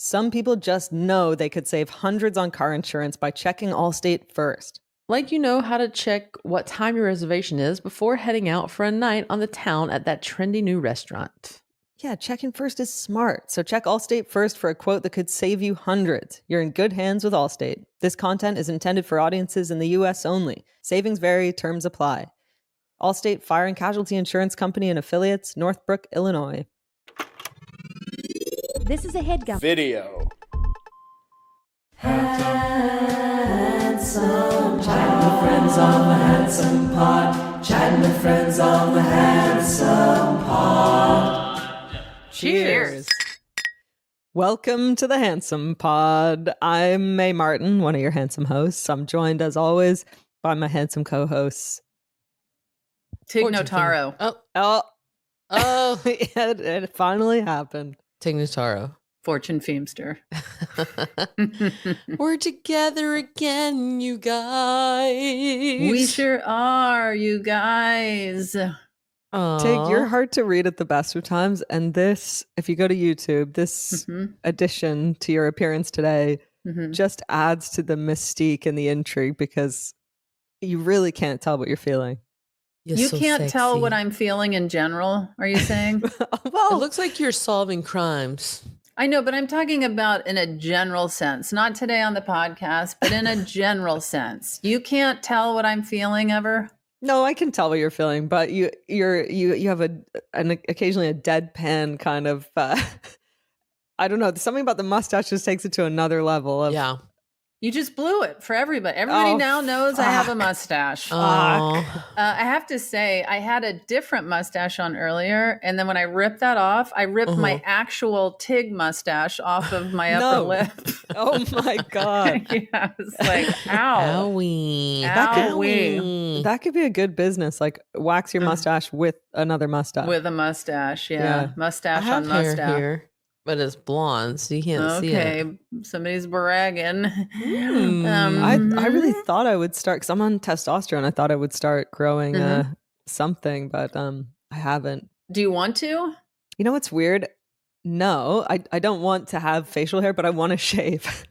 Some people just know they could save hundreds on car insurance by checking Allstate first. Like you know how to check what time your reservation is before heading out for a night on the town at that trendy new restaurant. Yeah, checking first is smart. So check Allstate first for a quote that could save you hundreds. You're in good hands with Allstate. This content is intended for audiences in the U.S. only. Savings vary, terms apply. Allstate Fire and Casualty Insurance Company and affiliates, Northbrook, Illinois. This is a headgum video. Handsome, chatting with friends on the Handsome Pod. Chatting with friends on the Handsome Pod. Cheers. Welcome to the Handsome Pod. I'm May Martin, one of your handsome hosts. I'm joined, as always, by my handsome co-hosts. Tig Notaro. Oh, it finally happened. Tig Notaro. Fortune Feimster. We're together again, you guys. We sure are, you guys. Tig, you're hard to read at the best of times. And this, if you go to YouTube, this addition to your appearance today just adds to the mystique and the intrigue because you really can't tell what you're feeling. You can't tell what I'm feeling in general, are you saying? Well, it looks like you're solving crimes. I know, but I'm talking about in a general sense, not today on the podcast, but in a general sense. You can't tell what I'm feeling ever? No, I can tell what you're feeling, but you have an occasionally a deadpan kind of I don't know, something about the mustache just takes it to another level of You just blew it for everybody. Everybody now knows I have a mustache. I have to say, I had a different mustache on earlier. And then when I ripped that off, I ripped my actual Tig mustache off of my upper lip. Oh my God. Yeah, I was like, ow. Owie. Owie. That could be a good business. Like wax your mustache with another mustache. With a mustache, yeah. Mustache I have on hair mustache. here, but it's blonde, so you can't see it. Okay, somebody's bragging. I really thought I would start, because I'm on testosterone. I thought I would start growing something, but I haven't. Do you want to? You know what's weird? No, I don't want to have facial hair, but I want to shave.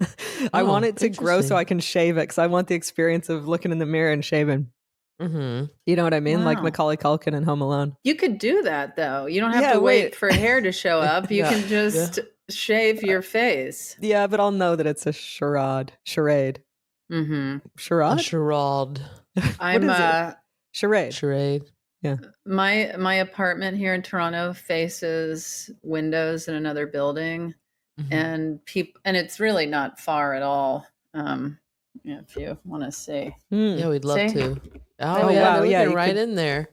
I want it to grow so I can shave it, because I want the experience of looking in the mirror and shaving. You know what I mean? Wow. Like Macaulay Culkin in Home Alone. You could do that, though. You don't have to wait for hair to show up. You can just shave your face. Yeah, but I'll know that it's a charade. Charade? A Charade? charade. Charade. Yeah. My apartment here in Toronto faces windows in another building, and it's really not far at all. If you want to see. Yeah, we'd love to. Oh wow, yeah, right in there.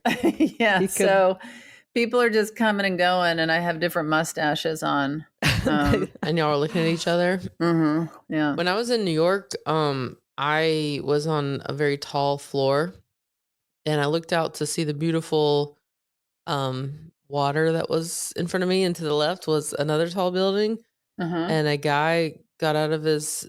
Yeah, so people are just coming and going, and I have different mustaches on. And y'all are looking at each other. Yeah. When I was in New York, I was on a very tall floor, and I looked out to see the beautiful water that was in front of me, and to the left was another tall building, and a guy got out of his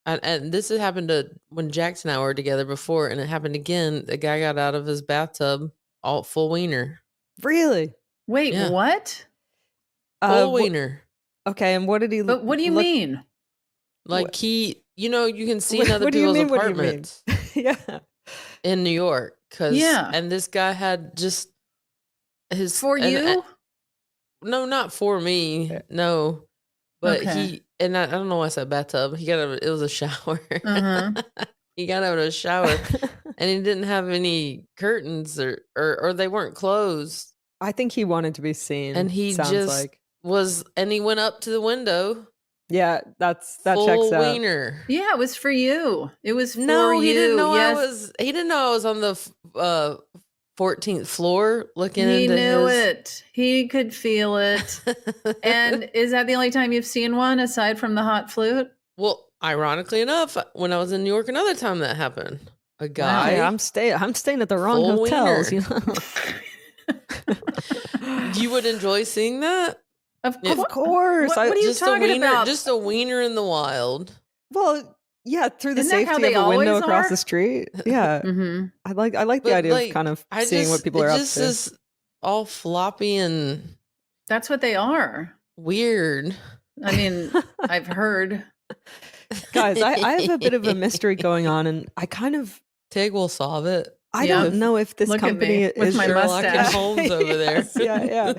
and this had happened when Jax and I were together before, and it happened again. The guy got out of his bathtub, all full wiener. Really? Wait, what? Full wiener. Okay, and what did he? But what do you mean? Like you can see in other people's apartments. Yeah. In New York, and this guy had just his you. No, not for me. No, but he. And I don't know why I said bathtub. It was a shower. He got out of a shower and he didn't have any curtains or they weren't closed. I think he wanted to be seen. And he and he went up to the window. Yeah, that full checks out. Wiener. Yeah, it was for you. It was for you. No, he didn't know he didn't know I was on the 14th floor looking into his... He knew it. He could feel it. And is that the only time you've seen one aside from the hot flute? Well, ironically enough, when I was in New York, another time that happened. A guy... Wow. I'm staying at the wrong hotels. You know? You would enjoy seeing that? Of course. What are you talking about? Just a wiener in the wild. Well... Yeah, through the Isn't safety of a window across the street. Yeah. I like the idea of kind of seeing what people are up to. It just is all floppy and... That's what they are. Weird. I mean, I've heard. Guys, I have a bit of a mystery going on, and I kind of Tig will solve it. I don't know if this Look at company me with is my Sherlock and mustache. Holmes over there. Yes, yeah.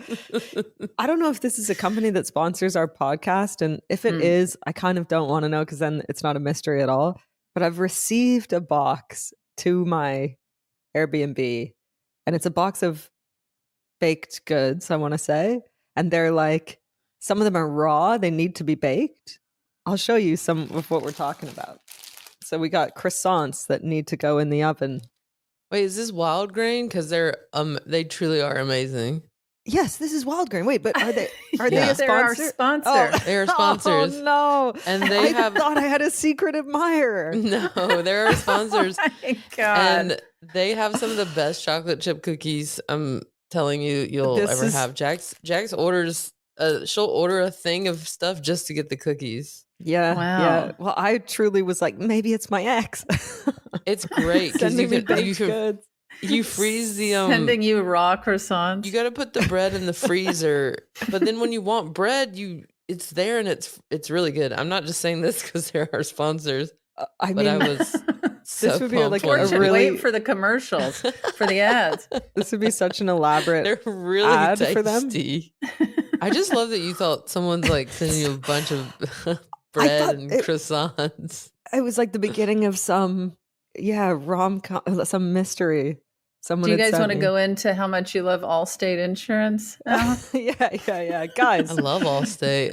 I don't know if this is a company that sponsors our podcast, and if it is, I kind of don't want to know because then it's not a mystery at all. But I've received a box to my Airbnb, and it's a box of baked goods, I want to say, and they're like, some of them are raw, they need to be baked. I'll show you some of what we're talking about. So we got croissants that need to go in the oven. Wait, is this wild grain? Because they truly are amazing. Yes, this is wild grain. Wait, but are they Yeah. a They're our sponsor? sponsor. Oh. They are sponsors. Oh no! And they I thought I had a secret admirer. No, they're our sponsors. Oh my God. And they have some of the best chocolate chip cookies. I'm telling you, you'll ever have. Jax orders. She'll order a thing of stuff just to get the cookies. Yeah, Wow. yeah. Well, I truly was like, maybe it's my ex. It's great because Sending me baked goods. You freeze the Sending you raw croissants. You got to put the bread in the freezer, but then when you want bread, it's there and it's really good. I'm not just saying this because they're our sponsors. I But I mean, was so this would be pumped like for a it. really Wait for the commercials, for the ads. this would be such an elaborate They're really ad tasty. for them. I just love that you thought someone's like sending you a bunch of bread and croissants. It was like the beginning of some rom-com, some mystery. Someone Do you had guys sent want to me. go into how much you love Allstate insurance? now? Yeah, guys. I love Allstate.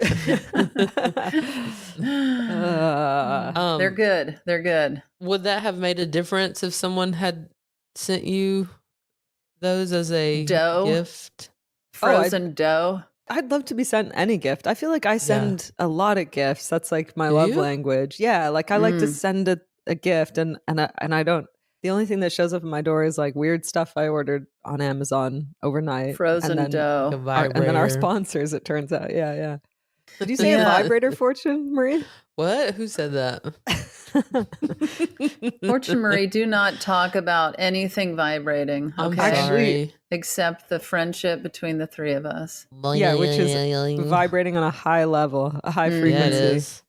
They're good. They're good. Would that have made a difference if someone had sent you those as a Dough? gift? Frozen dough. I'd love to be sent any gift. I feel like I send a lot of gifts. That's like my Do love you? language. Yeah, like I like to send a gift, and I don't. The only thing that shows up in my door is like weird stuff I ordered on Amazon overnight. Frozen and then, dough. A and then our vibrator. sponsors. It turns out, yeah. Did you say Yeah. a vibrator, Fortune, Marie? What? Who said that? Fortune Marie, do not talk about anything vibrating. I'm Okay. sorry. Except the friendship between the three of us. Yeah, which is vibrating on a high level, a high Yeah, it frequency. is.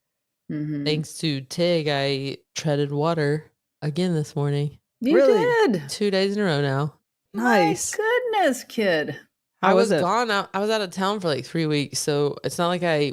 Mhm. Thanks to Tig, I treaded water again this morning. You Really? did. 2 days in a row now. Nice. My goodness, kid. How I was was it? gone out. I was out of town for like 3 weeks, so it's not like I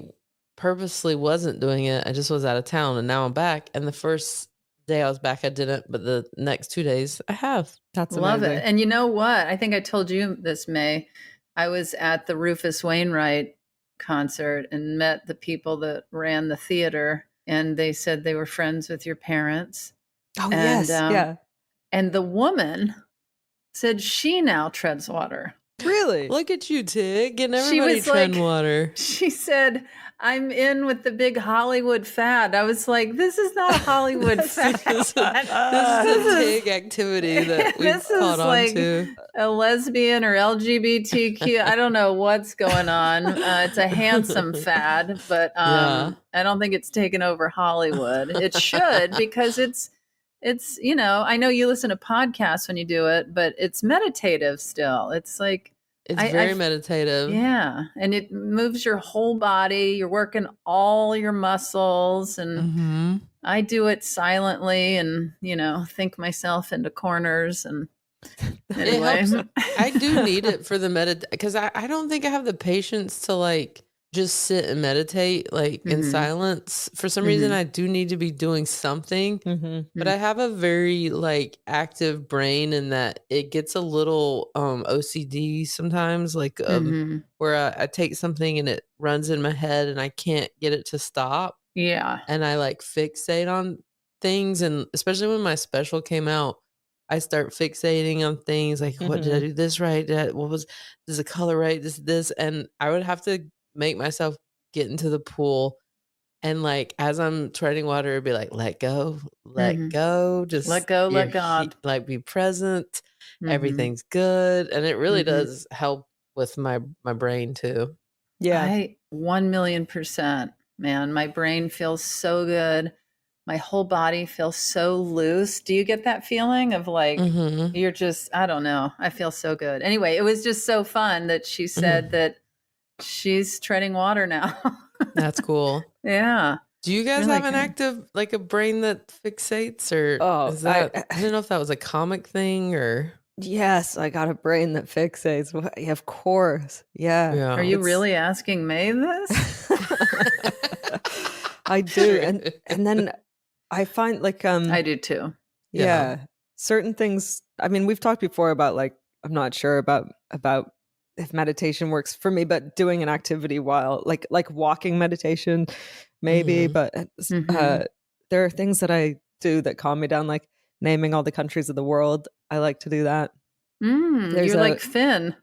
purposely wasn't doing it. I just was out of town, and now I'm back. And the first day I was back, I didn't, but the next 2 days I have. That's Love amazing. it. And you know what? I think I told you this, May. I was at the Rufus Wainwright concert and met the people that ran the theater, and they said they were friends with your parents. Oh And, yes, yeah. And the woman said she now treads water. Really? Look at you, Tig, getting She everybody was treading like- water. She said, I'm in with the big Hollywood fad. I was like, this is not a Hollywood fad. This is a Tig activity that we've this is caught on like to. a lesbian or LGBTQ. I don't know what's going on. It's a handsome fad, but Yeah. I don't think it's taken over Hollywood. It should, because it's I know you listen to podcasts when you do it, but it's meditative still. It's like, It's I- very I've- meditative. yeah, and it moves your whole body. You're working all your muscles, and Mm-hmm. I do it silently, and think myself into corners. And anyway, It helps. I do need it for the because I don't think I have the patience to like just sit and meditate like in Mhm. silence. For some reason, I do need to be doing something. Mm-hmm. But I have a very like active brain in that it gets a little OCD sometimes, like Mhm. where I take something and it runs in my head and I can't get it to stop, yeah, and I like fixate on things. And especially when my special came out, I start fixating on things like, what did I do this right? What was this, a color right? This, and I would have to make myself get into the pool. And like as I'm treading water, it'd be like, let go, Mhm. just Let go, let you're God. like be present. Mhm. Everything's good, and it really Mhm. does help with my brain too. Yeah. I 1,000,000%, man. My brain feels so good. My whole body feels so loose. Do you get that feeling of like Mhm. you're just, I don't know. I feel so good. Anyway, it was just so fun that she said that she's treading water now. That's cool. Yeah. Do you guys Really have an good. active, like a brain that fixates, or is that? I didn't know if that was a comic thing or. Yes, I got a brain that fixates. Yeah, of course. Yeah. Are you really asking me this? I do. And then I find like I do too. Yeah. Certain things, I mean, we've talked before about like I'm not sure about if meditation works for me, but doing an activity while like walking meditation maybe, but there are things that I do that calm me down, like naming all the countries of the world. I like to do that. You're like Finn.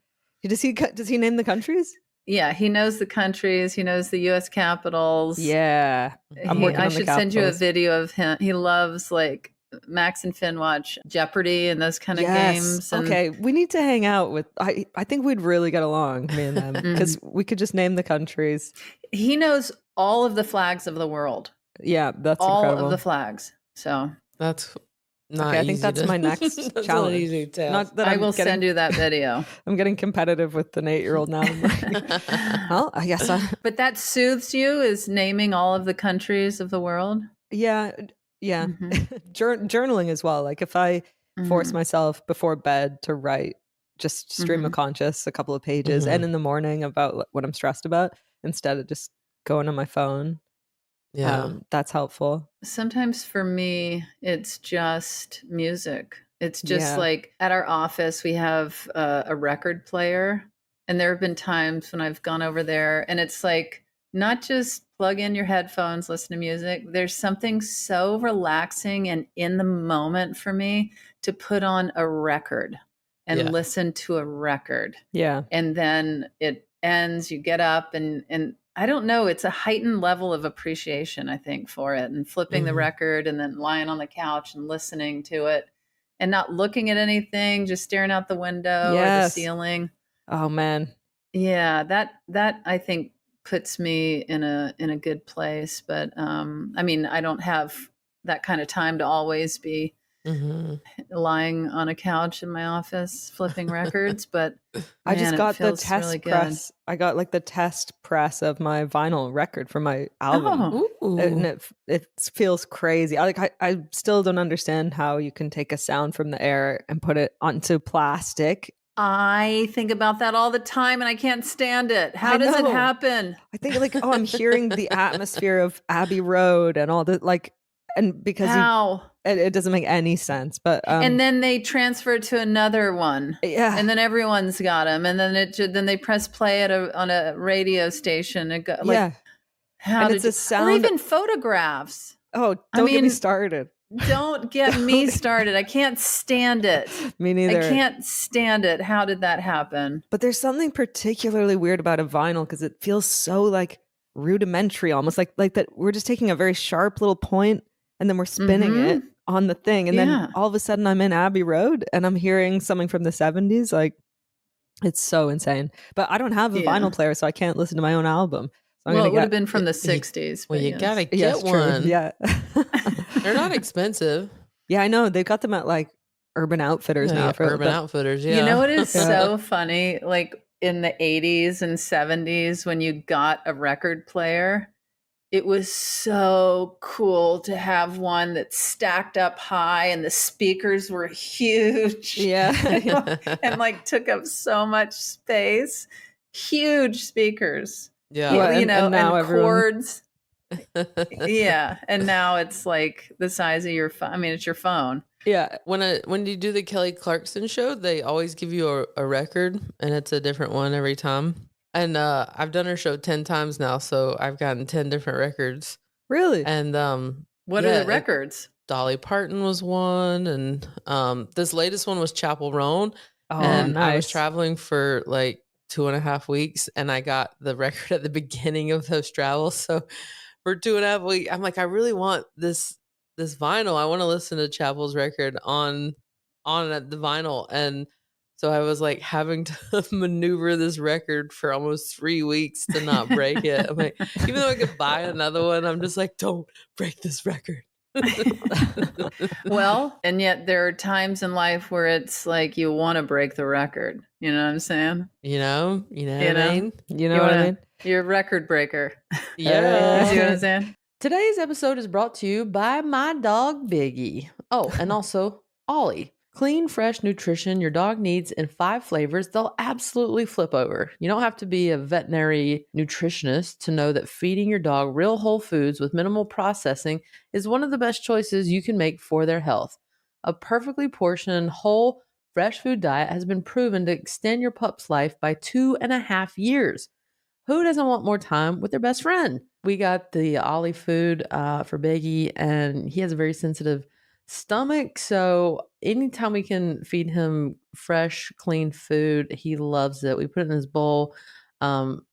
Does he name the countries? Yeah, he knows the countries. He knows the U.S. capitals. Yeah, I should send you a video of him. He loves like Max and Finn watch Jeopardy and those kind of games. And okay, we need to hang out with. I think we'd really get along, me and them, because we could just name the countries. He knows all of the flags of the world. Yeah, that's all incredible. of the flags. So that's not. Okay, I think that's my next challenge. Not that I will send you that video. I'm getting competitive with an 8-year-old now. Well, I guess. But that soothes you, is naming all of the countries of the world. Yeah. Journaling as well. Like if I force myself before bed to write just stream of conscious a couple of pages and in the morning about what I'm stressed about instead of just going on my phone. That's helpful. Sometimes for me, it's just music. It's just like at our office, we have a record player. And there have been times when I've gone over there and it's like, not just plug in your headphones, listen to music. There's something so relaxing and in the moment for me to put on a record and listen to a record. Yeah. And then it ends, you get up and I don't know, it's a heightened level of appreciation, I think, for it, and flipping the record and then lying on the couch and listening to it and not looking at anything, just staring out the window or the ceiling. Oh man. Yeah, that I think puts me in a good place. But I mean, I don't have that kind of time to always be lying on a couch in my office flipping records. But I just got the test really press. I got like the test press of my vinyl record for my album, and it feels crazy. I still don't understand how you can take a sound from the air and put it onto plastic. I think about that all the time and I can't stand it. How does it happen? I think like, I'm hearing the atmosphere of Abbey Road and all that, like, and because it doesn't make any sense. But and then they transfer to another one, and then everyone's got them, and then they press play on a radio station. And go, like, and it's a sound, or even photographs. Oh, don't get me started. Don't get me started. I can't stand it. Me neither. I can't stand it. How did that happen? But there's something particularly weird about a vinyl because it feels so like rudimentary, almost like that we're just taking a very sharp little point and then we're spinning it on the thing. And then all of a sudden I'm in Abbey Road and I'm hearing something from the 70s. Like, it's so insane. But I don't have a vinyl player, so I can't listen to my own album. So it would have been from the 60s. Well, you gotta get one. True. Yeah. They're not expensive. Yeah, I know. They've got them at like Urban Outfitters now. For Urban Outfitters, You know what is so funny? Like in the 80s and 70s when you got a record player, it was so cool to have one that stacked up high and the speakers were huge. Yeah. And like took up so much space. Huge speakers. Yeah. And now chords. And now it's like the size of your phone. I mean, it's your phone. Yeah. When you do the Kelly Clarkson show, they always give you a record, and it's a different one every time. And I've done her show 10 times now, so I've gotten 10 different records. Really? And what are the records? Dolly Parton was one, and this latest one was Chapel Roan. Oh, and nice. I was traveling for like 2.5 weeks, and I got the record at the beginning of those travels. So for 2.5 weeks, I'm like, I really want this vinyl. I want to listen to Chapel's record on the vinyl. And so I was like having to maneuver this record for almost 3 weeks to not break it. I'm like, even though I could buy another one, I'm just like, don't break this record. Well, and yet there are times in life where it's like you want to break the record. You know what I'm saying? You know what I mean? You know what I mean? You're a record breaker. Yeah. You see what I'm saying? Today's episode is brought to you by my dog, Biggie. Oh, and also Ollie. Clean, fresh nutrition your dog needs in 5 flavors they'll absolutely flip over. You don't have to be a veterinary nutritionist to know that feeding your dog real whole foods with minimal processing is one of the best choices you can make for their health. A perfectly portioned, whole, fresh food diet has been proven to extend your pup's life by 2.5 years. Who doesn't want more time with their best friend? We got the Ollie food for Biggie, and he has a very sensitive stomach. So anytime we can feed him fresh, clean food, he loves it. We put it in his bowl.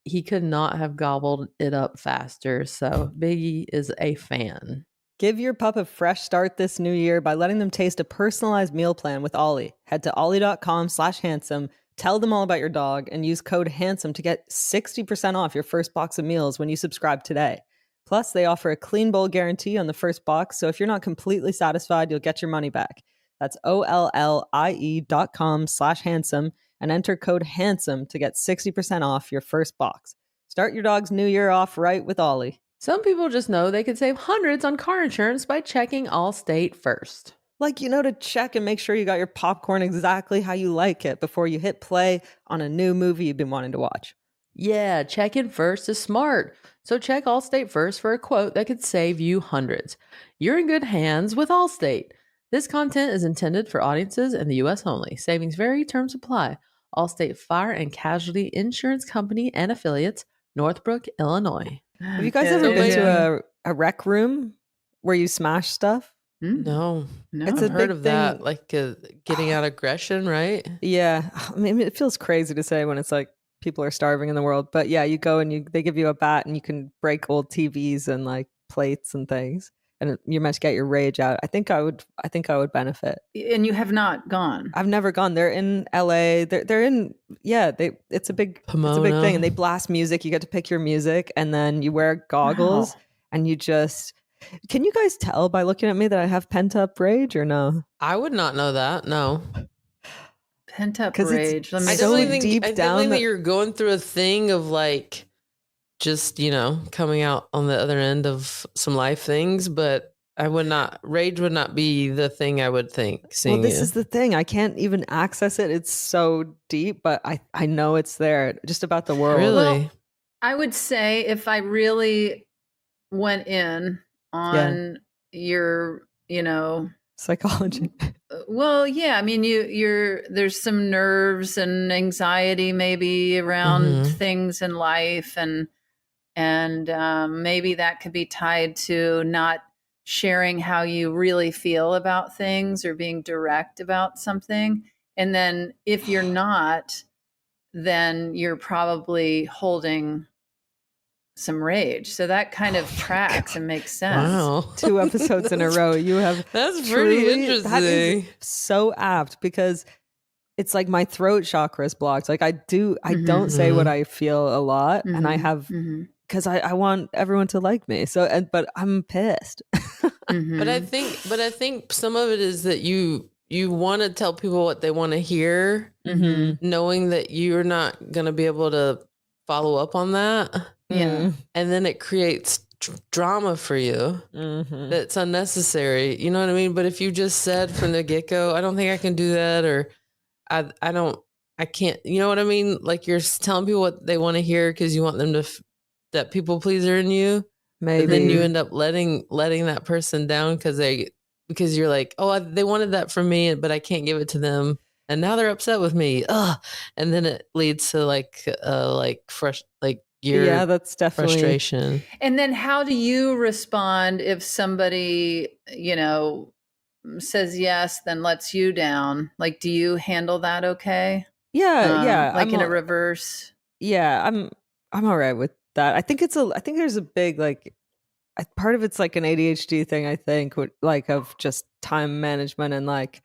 He could not have gobbled it up faster. So Biggie is a fan. Give your pup a fresh start this new year by letting them taste a personalized meal plan with Ollie. Head to ollie.com/handsome. Tell them all about your dog and use code HANDSOME to get 60% off your first box of meals when you subscribe today. Plus, they offer a clean bowl guarantee on the first box, so if you're not completely satisfied, you'll get your money back. That's ollie.com/handsome and enter code HANDSOME to get 60% off your first box. Start your dog's new year off right with Ollie. Some people just know they could save hundreds on car insurance by checking Allstate first. Like, to check and make sure you got your popcorn exactly how you like it before you hit play on a new movie you've been wanting to watch. Yeah, checking first is smart. So check Allstate first for a quote that could save you hundreds. You're in good hands with Allstate. This content is intended for audiences in the U.S. only. Savings vary, terms apply. Allstate Fire and Casualty Insurance Company and affiliates, Northbrook, Illinois. Have you guys ever been to a rec room where you smash stuff? No. It's I've a heard big of that, like getting out aggression, right? Yeah. I mean, it feels crazy to say when it's like people are starving in the world, but yeah, you go and they give you a bat and you can break old TVs and like plates and things, and you're meant to get your rage out. I think I would benefit. And you have not gone. I've never gone. They're in LA. They're in it's a big thing, and they blast music. You get to pick your music, and then you wear goggles and you just. Can you guys tell by looking at me that I have pent up rage or no? I would not know that. No. Pent up rage. Let me I definitely think that you're going through a thing of like just, coming out on the other end of some life things, but rage would not be the thing I would think. Well, this is the thing. I can't even access it. It's so deep, but I know it's there just about the world. Really? Well, I would say if I really went in on your, psychology. Well, yeah, I mean, there's some nerves and anxiety maybe around things in life, and maybe that could be tied to not sharing how you really feel about things or being direct about something. And then if you're not, then you're probably holding some rage. So that kind of tracks and makes sense. Wow. 2 episodes in a row. You have That's pretty interesting. That is so apt because it's like my throat chakra is blocked. Like I don't say what I feel a lot, and I have because I want everyone to like me. So but I'm pissed. But I think some of it is that you want to tell people what they want to hear, knowing that you're not going to be able to follow up on that. Yeah. And then it creates drama for you that's unnecessary. You know what I mean? But if you just said from the get-go, I don't think I can do that, or I can't, you know what I mean? Like you're telling people what they want to hear because you want them to, that people pleaser in you. Maybe. But then you end up letting that person down because you're like, oh, they wanted that from me, but I can't give it to them. And now they're upset with me. Ugh. And then it leads to that's definitely frustration. And then how do you respond if somebody, says yes, then lets you down? Like, do you handle that okay? Yeah. Like in a reverse. Yeah, I'm all right with that. I think there's a big part of it's like an ADHD thing, I think, like of just time management and like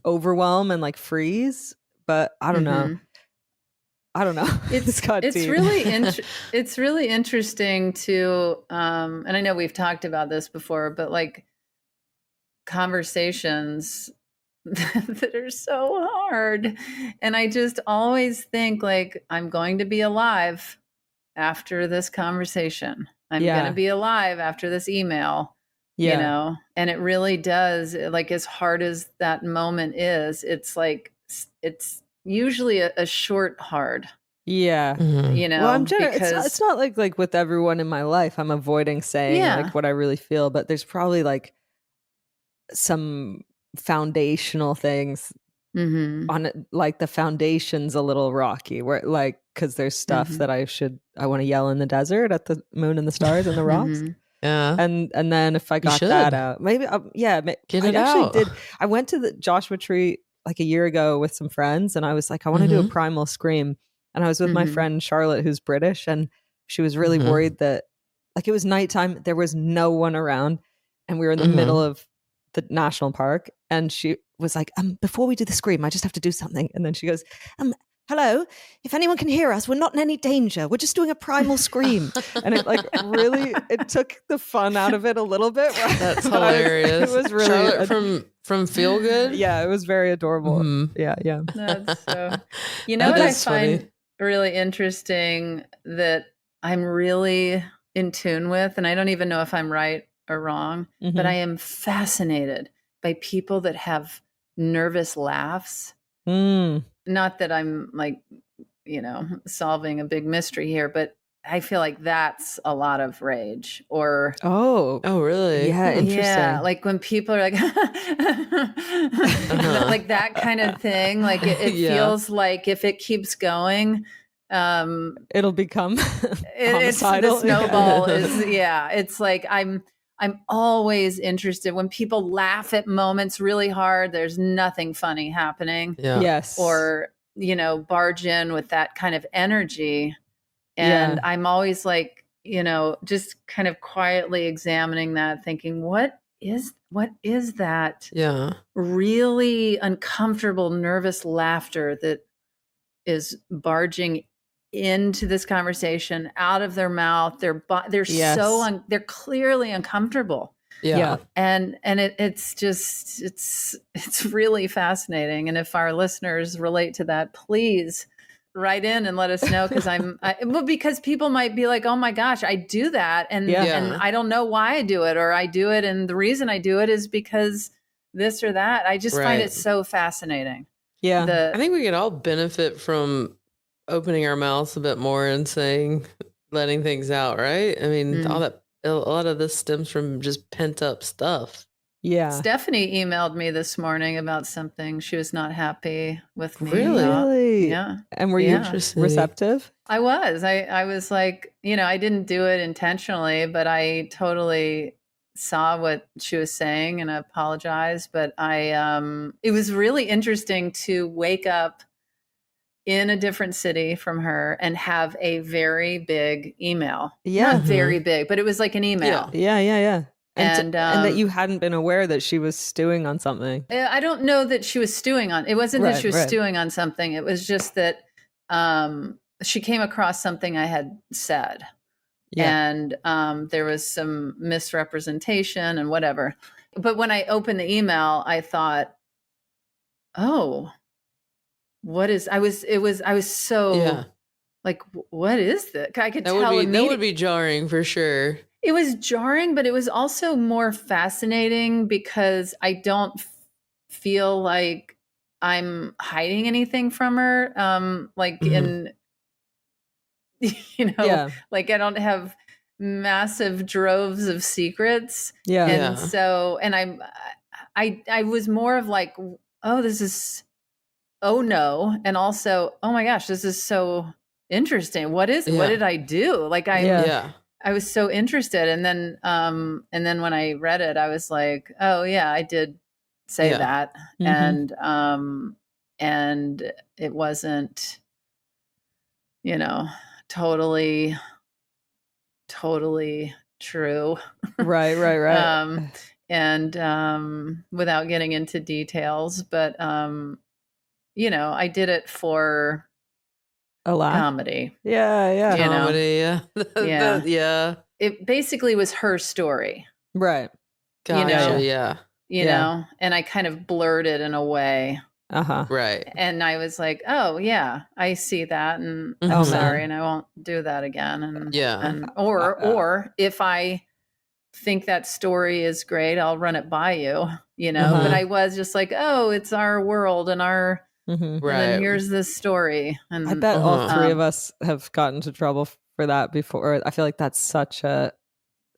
overwhelm and like freeze. But I don't know. It's really interesting to and I know we've talked about this before, but like conversations that are so hard, and I just always think like I'm going to be alive after this conversation. I'm going to be alive after this email. You know, and it really does, like, as hard as that moment is, it's like, it's usually a short hard. Yeah. You know, well, it's not like with everyone in my life, I'm avoiding saying like what I really feel, but there's probably like some foundational things on it, like the foundation's a little rocky, where like, because there's stuff that I want to yell in the desert at the moon and the stars and the rocks. Yeah. And then if I got that out, maybe get it out. I went to the Joshua Tree like a year ago with some friends, and I was like, I want to do a primal scream. And I was with my friend Charlotte, who's British, and she was really worried that, like, it was nighttime, there was no one around, and we were in the middle of the national park, and she was like, before we do the scream, I just have to do something. And then she goes, hello, if anyone can hear us, we're not in any danger. We're just doing a primal scream. And it like really, it took the fun out of it a little bit. That's hilarious. It was really Charlotte from Feel Good. Yeah, it was very adorable. Yeah. That's so. You know what I find really interesting that I'm really in tune with, and I don't even know if I'm right or wrong, but I am fascinated by people that have nervous laughs. Not that I'm like, you know, solving a big mystery here, but I feel like that's a lot of rage. Or oh really? Yeah, interesting. Yeah, like when people are like like that kind of thing. Like it feels like if it keeps going, it'll become homicidal. The snowball is it's like I'm always interested when people laugh at moments really hard. There's nothing funny happening. Yeah. Yes. Or, you know, barge in with that kind of energy. And I'm always like, you know, just kind of quietly examining that, thinking, what is that really uncomfortable, nervous laughter that is barging into this conversation out of their mouth? They're they're clearly uncomfortable. And it's just it's really fascinating. And if our listeners relate to that, please write in and let us know, because because people might be like, oh my gosh, I do that, and I don't know why I do it, or I do it and the reason I do it is because this or that. I just find it so fascinating. I think we could all benefit from opening our mouths a bit more and letting things out, right? I mean, a lot of this stems from just pent up stuff. Yeah. Stephanie emailed me this morning about something. She was not happy with me. Really? Yeah. And were you receptive? I was. I was like, you know, I didn't do it intentionally, but I totally saw what she was saying and apologized. But it was really interesting to wake up in a different city from her and have a very big email. Not very big, but it was like an email. Yeah. And that you hadn't been aware that she was stewing on something. I don't know that she was stewing on. It wasn't that she was stewing on something. It was just that she came across something I had said. And there was some misrepresentation and whatever. But when I opened the email, I thought, oh, I was so like, what is this? I could tell that would be jarring for sure. It was jarring, but it was also more fascinating because I don't feel like I'm hiding anything from her. Like in, you know, like I don't have massive droves of secrets. And so, and I was more of like, oh, this is, oh no. And also, oh my gosh, this is so interesting. What did I do? Like I was so interested. And then when I read it, I was like, oh yeah, I did say that. And it wasn't, you know, totally true. Right. And without getting into details, but you know, I did it for a laugh. Comedy. Yeah. Comedy, yeah. It basically was her story. Right. Gotcha, you know, and I kind of blurred it in a way Right. And I was like, oh yeah, I see that, and Mhm. I'm sorry, and I won't do that again. And or if I think that story is great, I'll run it by you, you know. But I was just like, oh, it's our world and our and then here's this story. And I bet all three of us have gotten into trouble for that before. I feel like that's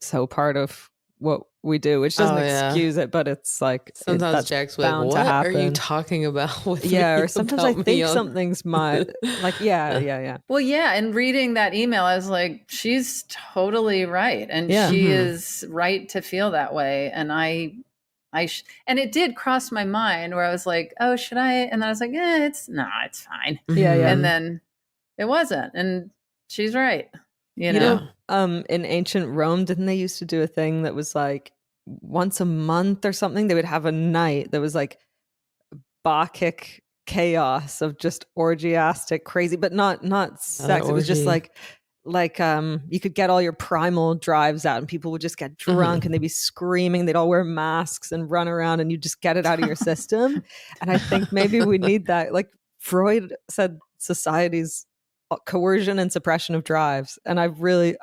so part of what we do, which doesn't excuse it, but it's like sometimes Jack's like, "What are you talking about?" With me or sometimes I think something's like, yeah. Well, yeah, and reading that email, I was like, she's totally right, and she is right to feel that way. And and it did cross my mind where I was like, oh, should I? And then I was like, it's fine. Yeah. And then it wasn't, and she's right. You know, in ancient Rome, didn't they used to do a thing that was like once a month or something? They would have a night that was like Bacchic chaos of just orgiastic crazy, but not sex. It was just like you could get all your primal drives out and people would just get drunk and they'd be screaming. They'd all wear masks and run around and you just get it out of your system. And I think maybe we need that. Like Freud said, society's coercion and suppression of drives. And I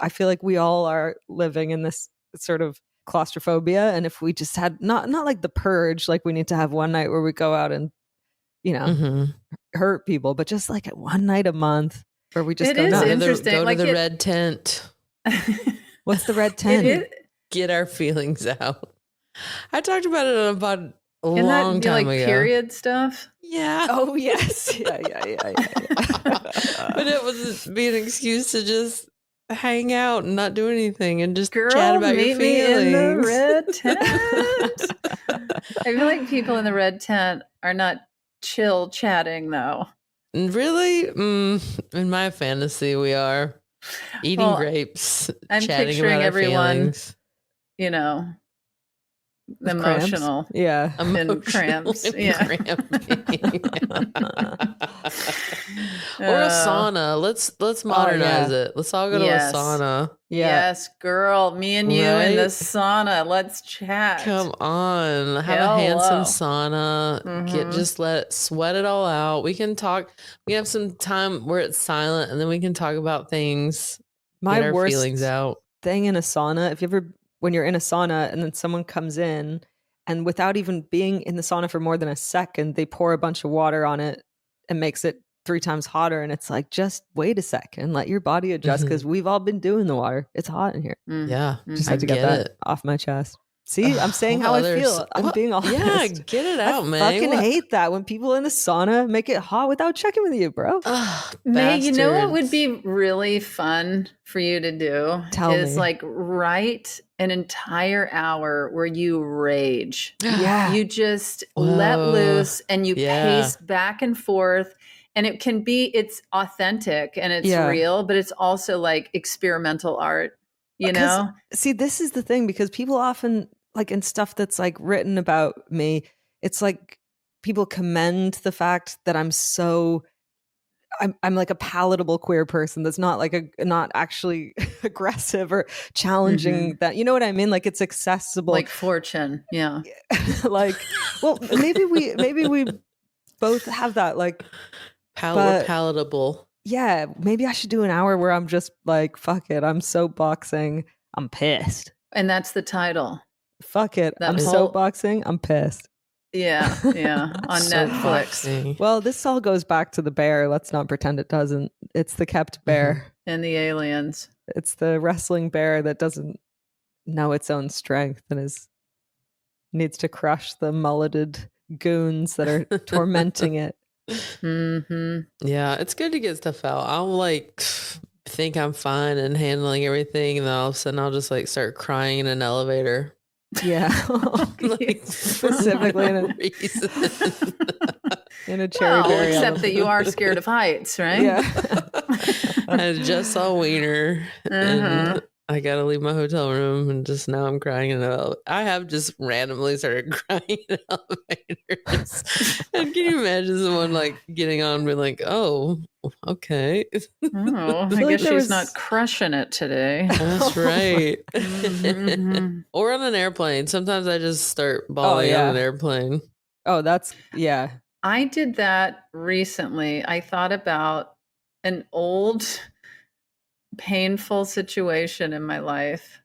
feel like we all are living in this sort of claustrophobia. And if we just had not like the purge, like we need to have one night where we go out and, you know, hurt people, but just like one night a month where we just go to the red tent. What's the red tent? Get our feelings out. I talked about it on about a long time ago. Period stuff. Yeah. Oh yes. Yeah. But it was be an excuse to just hang out and not do anything and just chat about your feelings. Me in the red tent. I feel like people in the red tent are not chill chatting though. Really? In my fantasy, we are eating grapes. I'm chatting picturing about everyone, feelings. You know, emotional. Cramps? Yeah. And cramps. Yeah. Or a sauna. Let's modernize it. Let's all go to a sauna. Yes, girl. Me and you in the sauna. Let's chat. Come on. Have a handsome sauna. Just sweat it all out. We can talk. We have some time where it's silent and then we can talk about things. My get our worst feelings out. Thing in a sauna, when you're in a sauna and then someone comes in and without even being in the sauna for more than a second, they pour a bunch of water on it and makes it 3 times hotter. And it's like, just wait a second, let your body adjust because we've all been doing the water. It's hot in here. Yeah. Just had to get that off my chest. See, I'm saying how I feel. I'm being honest. Yeah, get it out, man. I fucking hate that when people in the sauna make it hot without checking with you, bro. May, you know what would be really fun for you to do? Is like write an entire hour where you rage. Yeah. You just let loose and you pace back and forth. And it's authentic and it's real, but it's also like experimental art, you know? See, this is the thing, because people often, like in stuff that's like written about me, it's like people commend the fact that I'm like a palatable queer person that's not like not actually aggressive or challenging that, you know what I mean? Like it's accessible. Like Fortune. Yeah. Like, well, maybe we both have that, like palatable. Yeah. Maybe I should do an hour where I'm just like, fuck it. I'm soapboxing. I'm pissed. And that's the title. Fuck it. I'm soapboxing. I'm pissed. Yeah. On Netflix. Well, this all goes back to the bear. Let's not pretend it doesn't. It's the kept bear. And the aliens. It's the wrestling bear that doesn't know its own strength and needs to crush the mulleted goons that are tormenting it. Yeah, it's good to get stuff out. I'll like think I'm fine and handling everything, and then all of a sudden I'll just like start crying in an elevator. Yeah. Like, specifically in a cherry berry. Except that you are scared of heights, right? Yeah. I just saw Wiener and I gotta leave my hotel room, and just now I'm crying in an elevator. I have just randomly started crying in elevators. And can you imagine someone like getting on and being like, oh, okay. Oh, I guess she's not crushing it today. That's right. Or on an airplane. Sometimes I just start bawling on an airplane. Oh, that's, yeah. I did that recently. I thought about an old, painful situation in my life,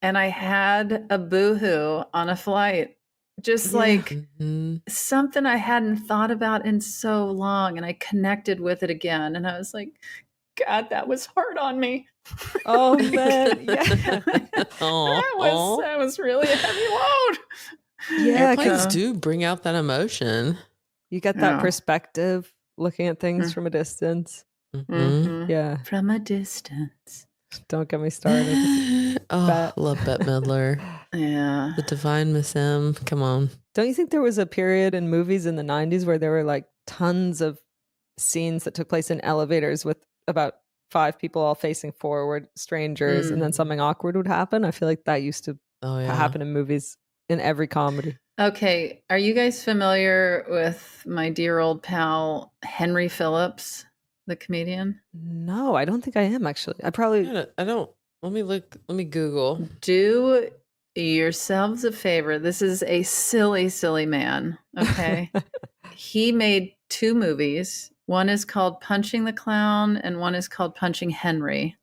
and I had a boohoo on a flight. Just like something I hadn't thought about in so long, and I connected with it again. And I was like, God, that was hard on me. Oh man, yeah. that was really a heavy load. Yeah, airplanes do bring out that emotion. You get that perspective looking at things from a distance. Yeah. From a distance. Don't get me started. Love Bette Midler. Yeah. The Divine Miss M. Come on. Don't you think there was a period in movies in the 90s where there were like tons of scenes that took place in elevators with about 5 people all facing forward, strangers, and then something awkward would happen? I feel like that used to happen in movies in every comedy. Okay. Are you guys familiar with my dear old pal, Henry Phillips, the comedian? No, I don't think I am actually. I don't. Let me look. Let me Google. Do yourselves a favor. This is a silly, silly man. Okay. He made 2 movies. One is called Punching the Clown, and one is called Punching Henry.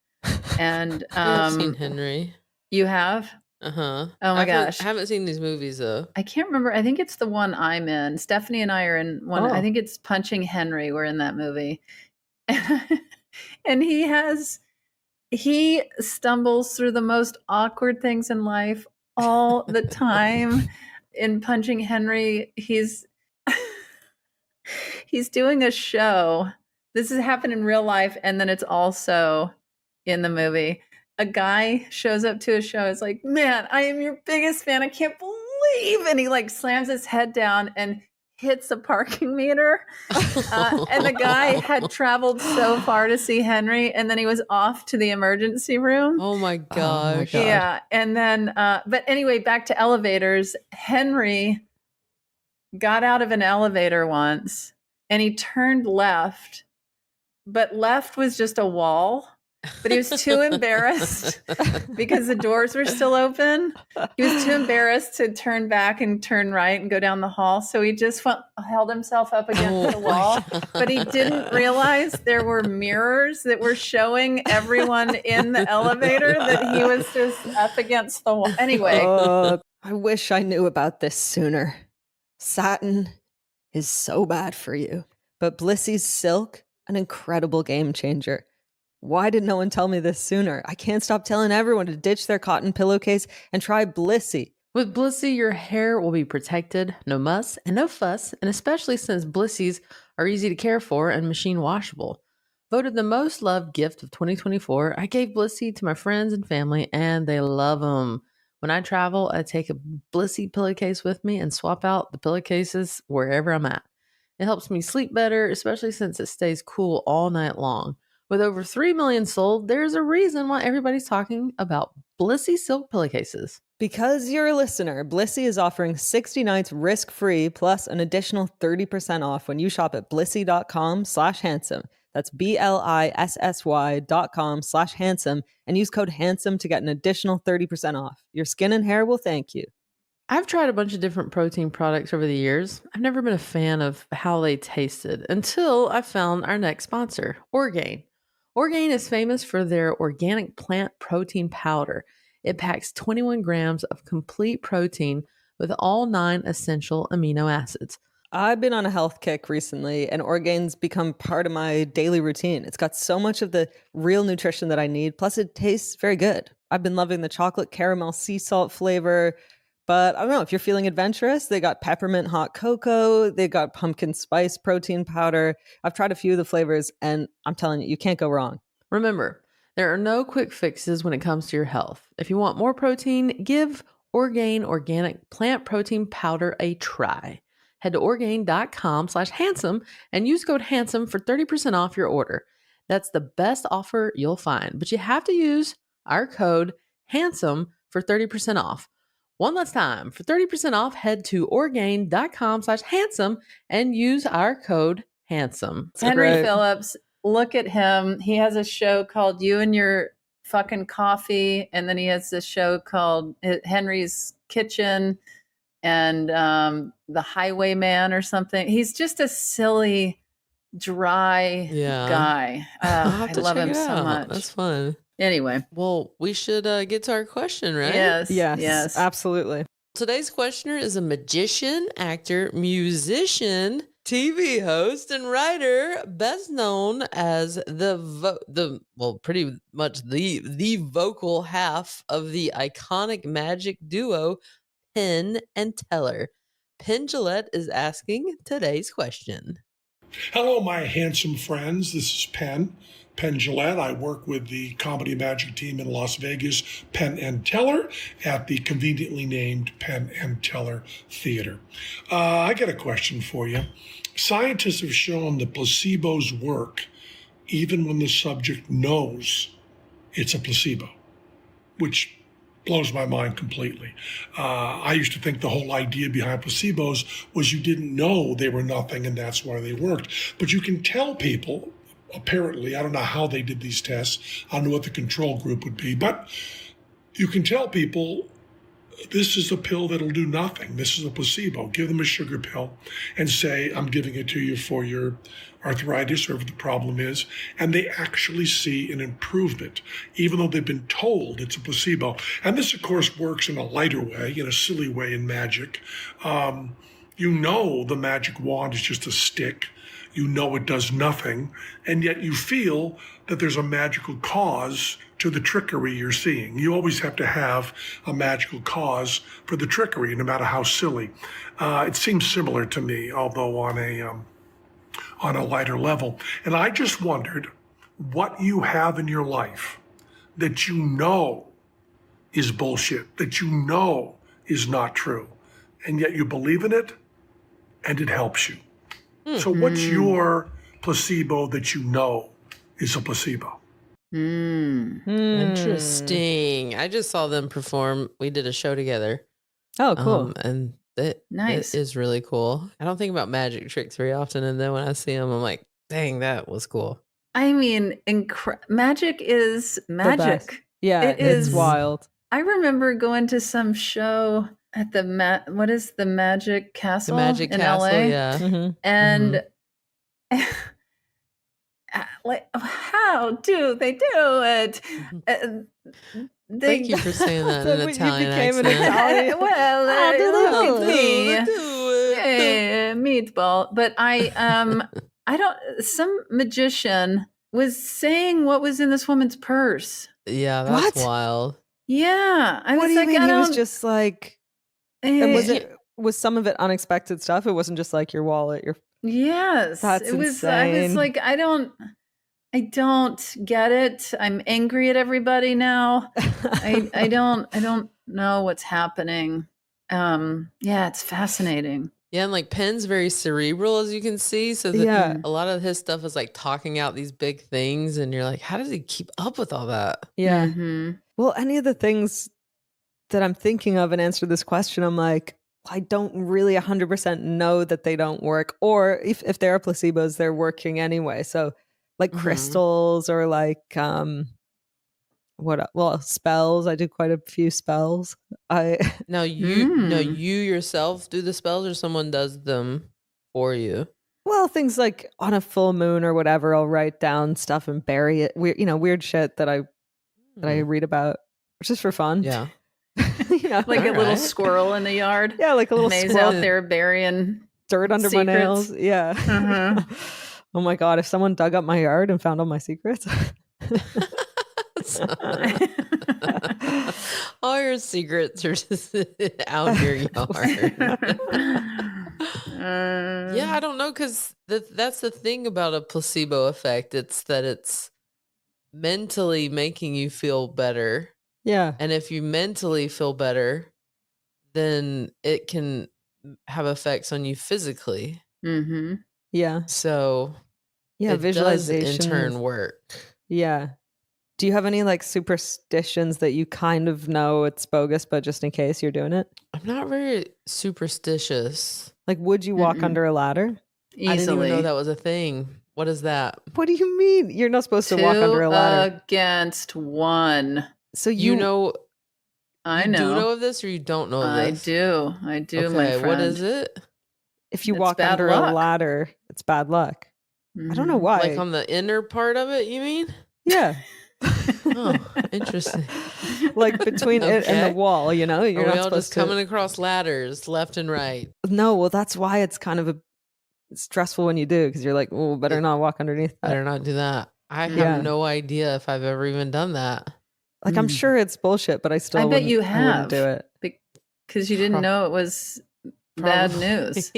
And I've seen Henry. You have? Uh-huh. Oh my gosh. I haven't seen these movies though. I can't remember. I think it's the one I'm in. Stephanie and I are in one. I think it's Punching Henry. We're in that movie. And he stumbles through the most awkward things in life all the time. In Punching Henry, he's doing a show. This has happened in real life, and then it's also in the movie. A guy shows up to a show. It's like, man, I am your biggest fan. I can't believe. And he like slams his head down and hits a parking meter. And the guy had traveled so far to see Henry, and then he was off to the emergency room. Oh my gosh. Yeah. And then, but anyway, back to elevators. Henry got out of an elevator once and he turned left, but left was just a wall. But he was too embarrassed because the doors were still open. He was too embarrassed to turn back and turn right and go down the hall. So he just held himself up against the wall. But he didn't realize there were mirrors that were showing everyone in the elevator that he was just up against the wall. Anyway. I wish I knew about this sooner. Satin is so bad for you. But Blissy's silk, an incredible game changer. Why did no one tell me this sooner? I can't stop telling everyone to ditch their cotton pillowcase and try Blissy. With Blissy, your hair will be protected, no muss and no fuss, and especially since Blissys are easy to care for and machine washable. Voted the most loved gift of 2024, I gave Blissy to my friends and family, and they love them. When I travel, I take a Blissy pillowcase with me and swap out the pillowcases wherever I'm at. It helps me sleep better, especially since it stays cool all night long. With over 3 million sold, there's a reason why everybody's talking about Blissy silk pillowcases. Because you're a listener, Blissy is offering 60 nights risk-free plus an additional 30% off when you shop at blissy.com/handsome. That's BLISSY.com/handsome and use code handsome to get an additional 30% off. Your skin and hair will thank you. I've tried a bunch of different protein products over the years. I've never been a fan of how they tasted until I found our next sponsor, Orgain. Orgain is famous for their organic plant protein powder. It packs 21 grams of complete protein with all 9 essential amino acids. I've been on a health kick recently, and Orgain's become part of my daily routine. It's got so much of the real nutrition that I need, plus it tastes very good. I've been loving the chocolate caramel sea salt flavor, but I don't know, if you're feeling adventurous, they got peppermint hot cocoa, they got pumpkin spice protein powder. I've tried a few of the flavors, and I'm telling you, you can't go wrong. Remember, there are no quick fixes when it comes to your health. If you want more protein, give Orgain Organic Plant Protein Powder a try. Head to Orgain.com/handsome and use code handsome for 30% off your order. That's the best offer you'll find, but you have to use our code handsome for 30% off. One last time, for 30% off, head to Orgain.com/handsome and use our code handsome. Henry Phillips, look at him. He has a show called You and Your Fucking Coffee, and then he has this show called Henry's Kitchen. and the Highwayman or something. He's just a silly, dry guy. I love him so much. That's fun. Anyway. Well, we should get to our question, right? Yes. Absolutely. Today's questioner is a magician, actor, musician, TV host, and writer, best known as pretty much the vocal half of the iconic magic duo Penn and Teller. Penn Jillette is asking today's question. Hello, my handsome friends. This is Penn Jillette. I work with the comedy magic team in Las Vegas, Penn and Teller, at the conveniently named Penn and Teller Theater. I got a question for you. Scientists have shown that placebos work even when the subject knows it's a placebo, which blows my mind completely. I used to think the whole idea behind placebos was you didn't know they were nothing and that's why they worked. But you can tell people, apparently, I don't know how they did these tests, I don't know what the control group would be, but you can tell people this is a pill that'll do nothing. This is a placebo. Give them a sugar pill and say, I'm giving it to you for your arthritis or whatever the problem is. And they actually see an improvement, even though they've been told it's a placebo. And this, of course, works in a lighter way, in a silly way in magic. You know the magic wand is just a stick. You know it does nothing. And yet you feel that there's a magical cause to the trickery you're seeing. You always have to have a magical cause for the trickery, no matter how silly. It seems similar to me, although on a lighter level. And I just wondered what you have in your life that you know is bullshit, that you know is not true, and yet you believe in it and it helps you. So what's your placebo that you know is a placebo? Interesting. I just saw them perform. We did a show together. Oh, cool. And it is really cool. I don't think about magic tricks very often. And then when I see them, I'm like, dang, that was cool. I mean, magic is magic. Yeah, it's wild. I remember going to some show at the what is the Magic Castle? The Magic in Castle, LA? yeah. Mm-hmm. And like, how do they do it? Thank you for saying that in an Italian accent. Well, meatball. But I don't. Some magician was saying what was in this woman's purse. Yeah, that's wild. Yeah, what do you mean? He was just like, and was some of it unexpected stuff? It wasn't just like your wallet. Yes, that's it was. insane. I was like, I don't get it. I'm angry at everybody now. I don't know what's happening. Yeah, it's fascinating. Yeah, and like Penn's very cerebral, as you can see. So a lot of his stuff is like talking out these big things, and you're like, how does he keep up with all that? Yeah. Mm-hmm. Well, any of the things that I'm thinking of in answer to this question, I'm like, I don't really 100% know that they don't work, or if there are placebos, they're working anyway. So like crystals or like spells. I do quite a few spells. Now you yourself do the spells, or someone does them for you? Well, things like on a full moon or whatever, I'll write down stuff and bury it. Weird shit that I read about, just for fun. Yeah. Like a little squirrel in the yard. Yeah, like a little May's squirrel out there burying dirt under my nails. Yeah. Oh my God, if someone dug up my yard and found all my secrets. All your secrets are just out in your yard. Yeah, I don't know, because that's the thing about a placebo effect. It's that it's mentally making you feel better. Yeah. And if you mentally feel better, then it can have effects on you physically. Mm-hmm. Yeah. So yeah, visualization does in turn work. Yeah. Do you have any like superstitions that you kind of know it's bogus, but just in case you're doing it? I'm not very superstitious. Like, would you walk under a ladder? Easily. I didn't even know that was a thing. What is that? What do you mean? You're not supposed to walk under a ladder. 2 against 1. So you know, I You do know. know of this or you don't know of I this? do. I do, my Okay, friend. what is it? If you It's walk bad under luck. a ladder, it's bad luck. I don't know Mhm. why. Like on the inner part of it, you mean? Yeah. Oh, interesting. Like between it and the Okay. wall, you know? You're Are we not all supposed just coming across ladders left and right? No, well, that's why it's kind of stressful when you do, because you're like, oh, better not walk underneath that. Better not do that. I Yeah. have no idea if I've ever even done that. Like, I'm sure it's bullshit, but I still I bet you I wouldn't do have. it. Because you didn't know it was bad news.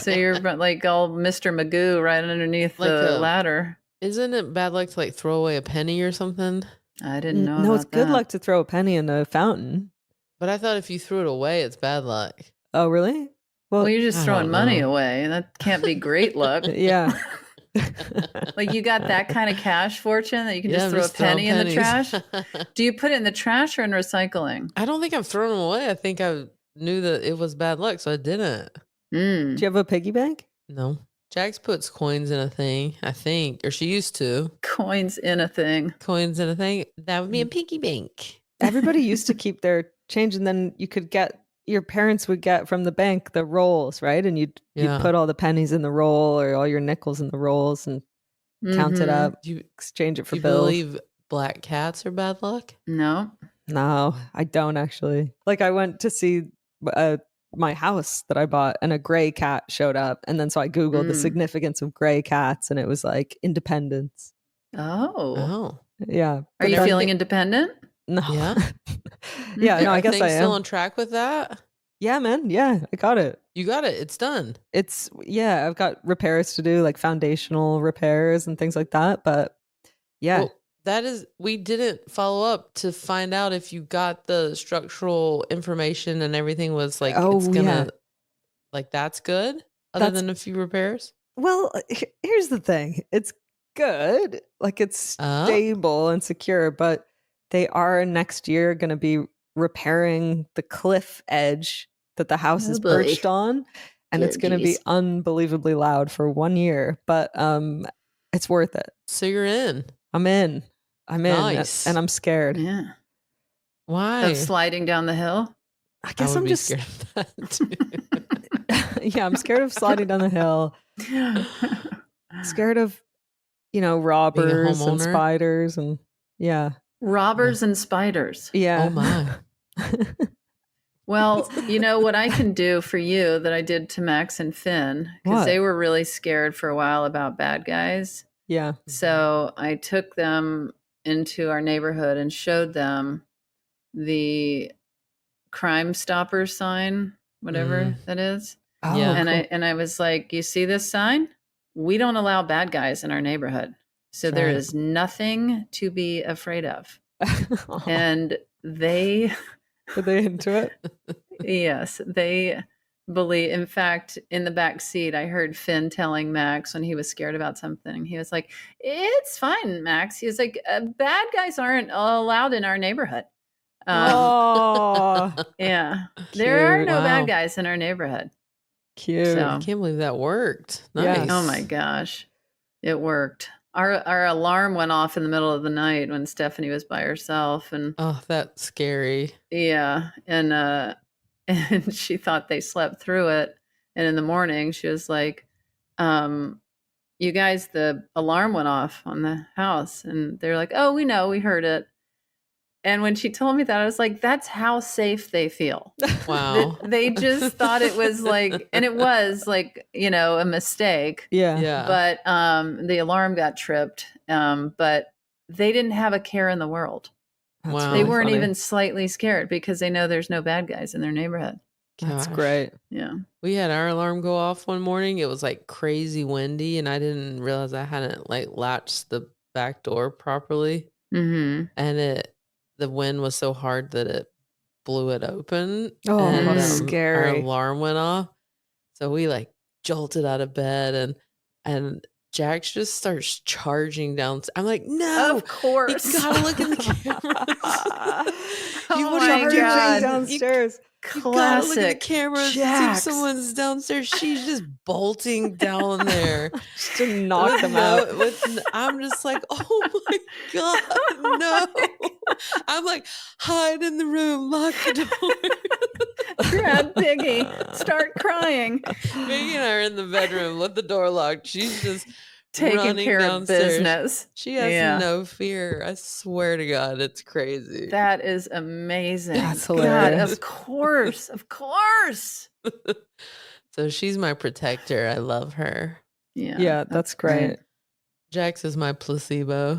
So you're like all Mr. Magoo right underneath Like the a- ladder. Isn't it bad luck to like throw away a penny or something? I didn't know No, about it's good that. luck to throw a penny in a fountain. But I thought if you threw it away, it's bad luck. Oh, really? Well, you're just I throwing don't money know. away. That can't be great luck. Yeah. Like you got that kind of cash fortune that you can Yeah, just I'm throw just a throwing penny in the pennies. trash? Do you put it in the trash or in recycling? I don't think I've thrown them away. I think I knew that it was bad luck, so I didn't. Mm. Do you have a piggy bank? No. Jax puts coins in a thing, I think, or she used to. Coins in a thing. Coins in a thing. That would be a piggy bank. Everybody used to keep their change, and then you could get, your parents would get from the bank the rolls, right? And you'd put all the pennies in the roll or all your nickels in the rolls and count it Mhm. up, exchange it for Do you bills. believe black cats are bad luck? No. No, I don't actually. Like, I went to see my house that I bought, and a gray cat showed up, and then so I googled the significance of gray cats, and it was like independence. Oh. Oh. Yeah. Are you then- feeling independent? No. Yeah? Yeah, no, I Are guess I things still am. on track with that? Yeah, man. Yeah, I got it. You got it. It's done. Yeah, I've got repairs to do, like foundational repairs and things like that. But yeah. Well, we didn't follow up to find out if you got the structural information and everything was like, it's gonna, like, that's good other than a few repairs. Well, here's the thing. It's good. Like, it's stable and secure, but they are next year going to be repairing the cliff edge that the house is perched on. And it's going to be unbelievably loud for 1 year, but it's worth it. So you're in. I'm in. Nice. And I'm scared. Yeah. Why? Of sliding down the hill? I guess would I'm be just scared of that too. yeah, I'm scared of sliding down the hill. Scared of, robbers and homeowner? spiders and Robbers and spiders. yeah. Oh my. Well, you know what I can do for you that I did to Max and Finn, because What? they were really scared for a while about bad guys. Yeah. So I took them into our neighborhood and showed them the Crime Stopper sign, whatever that is. Oh, Yeah. And I was like, you see this sign? We don't allow bad guys in our neighborhood. So That's there right. is nothing to be afraid of. cool. And they Were they into it? yes, they believe. In fact, in the back seat, I heard Finn telling Max when he was scared about something. He was like, "It's fine, Max." He was like, "Bad guys aren't allowed in our neighborhood." Oh, Yeah, there are cute. no Wow. bad guys in our neighborhood. Cute. So- I can't believe that worked. Yeah. Nice. Oh my gosh, it worked. Our alarm went off in the middle of the night when Stephanie was by herself, and Oh, that's scary. yeah, and and she thought they slept through it. And in the morning, she was like, "You guys, the alarm went off on the house," and they're like, "Oh, we know, we heard it." And when she told me that, I was like, "That's how safe they feel." Wow. They just thought it was like, and it was like, a mistake. Yeah. Yeah. But the alarm got tripped. But they didn't have a care in the world. That's Wow. They really weren't funny. even slightly scared because they know there's no bad guys in their neighborhood. That's Gosh. great. Yeah. We had our alarm go off one morning. It was like crazy windy, and I didn't realize I hadn't like latched the back door properly. Mm-hmm. And the wind was so hard that it blew it open. Oh, and how Mm. Our scary. alarm went off. So we like jolted out of bed and Jax just starts charging down. I'm like, no, Of course. you gotta look in the cameras. Oh my Charging God. downstairs. You gotta look at the Classic cameras and see if Jax. someone's downstairs. She's just bolting down there. Just to knock them out. I'm just like, oh my God, no. I'm like, hide in the room, lock the door. Grab Biggie, start crying. Maggie and I are in the bedroom with the door locked. She's just Taking running care downstairs. of business. She has no fear. I swear to God, it's crazy. That is amazing. That's God, hilarious. of course. Of course. So she's my protector. I love her. Yeah, that's great. Jax is my placebo.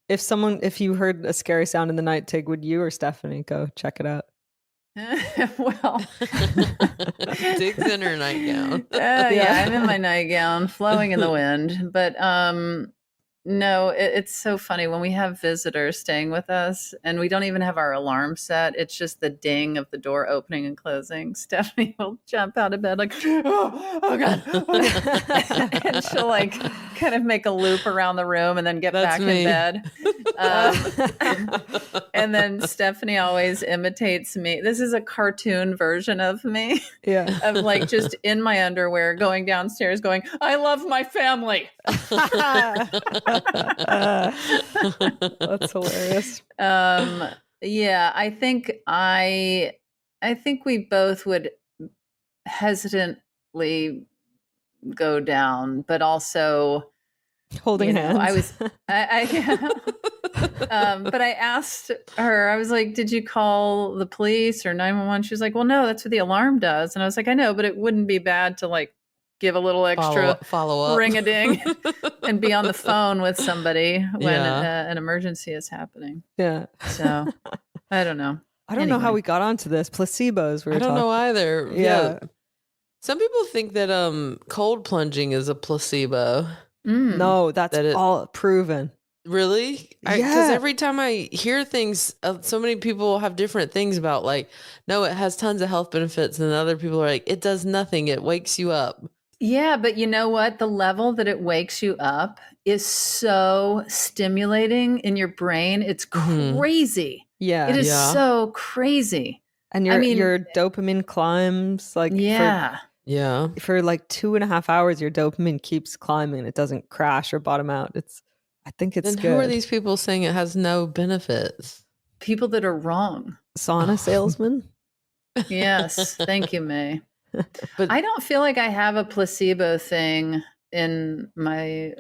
If you heard a scary sound in the night, Tig, would you or Stephanie go check it out? Well, Tig's in her nightgown. yeah, I'm in my nightgown, flowing in the wind. But no, it's so funny when we have visitors staying with us and we don't even have our alarm set. It's just the ding of the door opening and closing. Stephanie will jump out of bed like, oh God. And she'll like kind of make a loop around the room and then get That's back me. in bed. And then Stephanie always imitates me. This is a cartoon version of me. Yeah. Of like just in my underwear going downstairs going, I love my family. That's hilarious. Yeah, I think we both would hesitantly go down, but also Holding hands. I was but I asked her, I was like, did you call the police or 911? She was like, well, no, that's what the alarm does. And I was like, I know, but it wouldn't be bad to like give a little extra follow up, ring a ding and be on the phone with somebody when an emergency is happening. Yeah. So I don't know. I don't know how we got onto this. Placebos. I don't know either. Yeah. Some people think that cold plunging is a placebo. No, that's all proven. Really? Because every time I hear things, so many people have different things about like, no, it has tons of health benefits. And other people are like, it does nothing. It wakes you up. Yeah, but you know what? The level that it wakes you up is so stimulating in your brain. It's crazy. Yeah. It is so crazy. And your dopamine climbs like for like 2.5 hours, your dopamine keeps climbing. It doesn't crash or bottom out. I think it's then good. Who are these people saying it has no benefits? People that are wrong. Sauna salesman? Yes. Thank you, May. But I don't feel like I have a placebo thing in my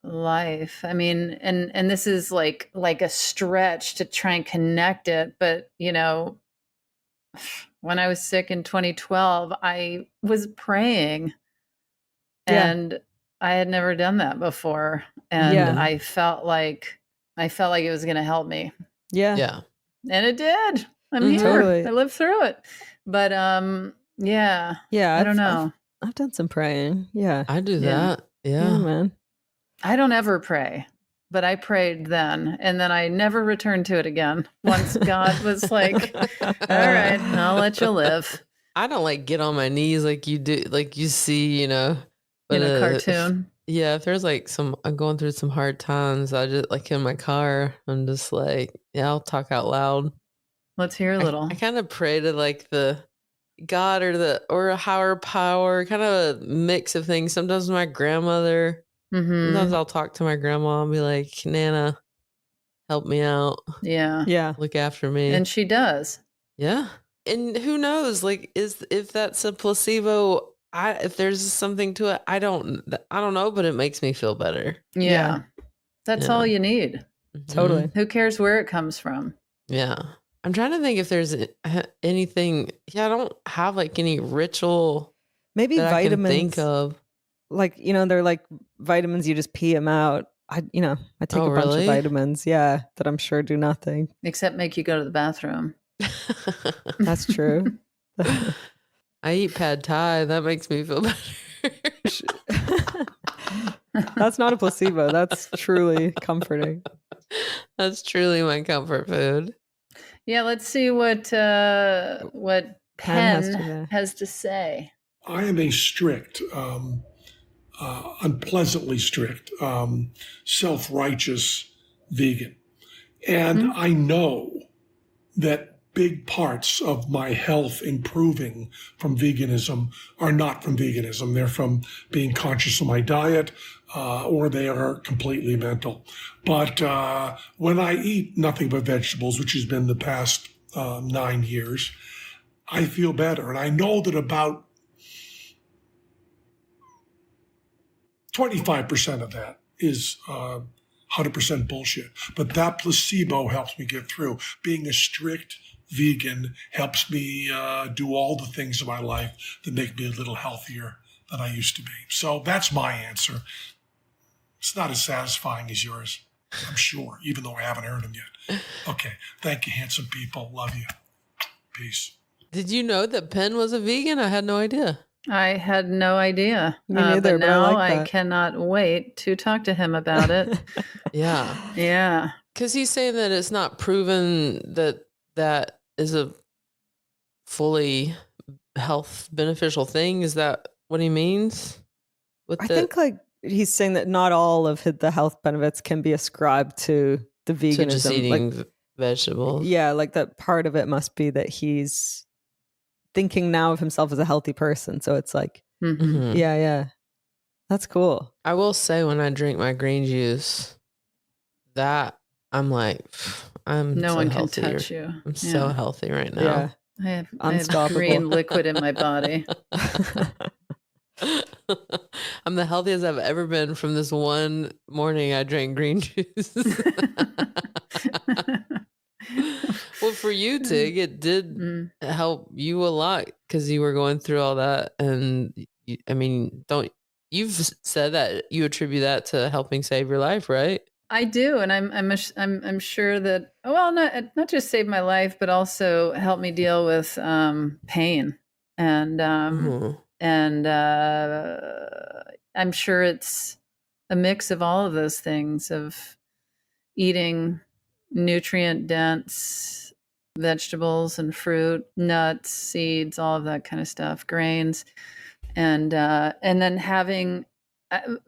life. I mean, and this is like a stretch to try and connect it. But, you know, when I was sick in 2012, I was praying and I had never done that before. And I felt like it was going to help me. Yeah. Yeah. And it did. I'm here. Totally. I lived through it. But yeah. I don't know. I've done some praying. Yeah. I do that. Yeah, man. I don't ever pray, but I prayed then. And then I never returned to it again. Once God was like, all right, I'll let you live. I don't like get on my knees like you do, like you see, you know. But, in a cartoon. If there's like I'm going through some hard times, I just like in my car, I'm just like, I'll talk out loud. Let's hear a little. I kind of pray to like the God or a higher power, kind of a mix of things. Sometimes my grandmother, sometimes I'll talk to my grandma and be like, Nana, help me out. Yeah. Yeah. Look after me. And she does. Yeah. And who knows, like, if that's a placebo, if there's something to it, I don't know, but it makes me feel better. Yeah. That's all you need. Totally. Who cares where it comes from? Yeah. I'm trying to think if there's anything. Yeah, I don't have like any ritual. Maybe that vitamins. I can think of. Like, you know, they're like vitamins, you just pee them out. I take a bunch of vitamins, that I'm sure do nothing. Except make you go to the bathroom. That's true. I eat pad thai. That makes me feel better. That's not a placebo. That's truly comforting. That's truly my comfort food. Yeah, let's see what Penn has to say. I am a strict unpleasantly strict, self-righteous vegan. And I know that big parts of my health improving from veganism are not from veganism. They're from being conscious of my diet, or they are completely mental. But when I eat nothing but vegetables, which has been the past 9 years, I feel better. And I know that about 25% of that is 100% bullshit. But that placebo helps me get through. Being a strict vegan helps me do all the things in my life that make me a little healthier than I used to be. So that's my answer. It's not as satisfying as yours, I'm sure, even though I haven't heard them yet. Okay. Thank you, handsome people. Love you. Peace. Did you know that Penn was a vegan? I had no idea. I had no idea. Me neither, but now like I that. cannot wait to talk to him about it. Yeah. Yeah. Because he's saying that it's not proven that that is a fully health beneficial thing. Is that what he means? I think like he's saying that not all of the health benefits can be ascribed to the veganism. So just eating vegetables. Yeah, like that part of it must be that he's thinking now of himself as a healthy person. So it's like, yeah. That's cool. I will say when I drink my green juice, that I'm like, I'm no so one healthy. can touch you. I'm so healthy right now. Yeah. I have Unstoppable. green liquid in my body. I'm the healthiest I've ever been from this one morning I drank green juice. Well, for you, Tig, it did help you a lot because you were going through all that. And you've said that you attribute that to helping save your life, right? I do, and I'm sure that not just save my life, but also help me deal with pain, and I'm sure it's a mix of all of those things, of eating nutrient dense vegetables and fruit, nuts, seeds, all of that kind of stuff, grains, and then having.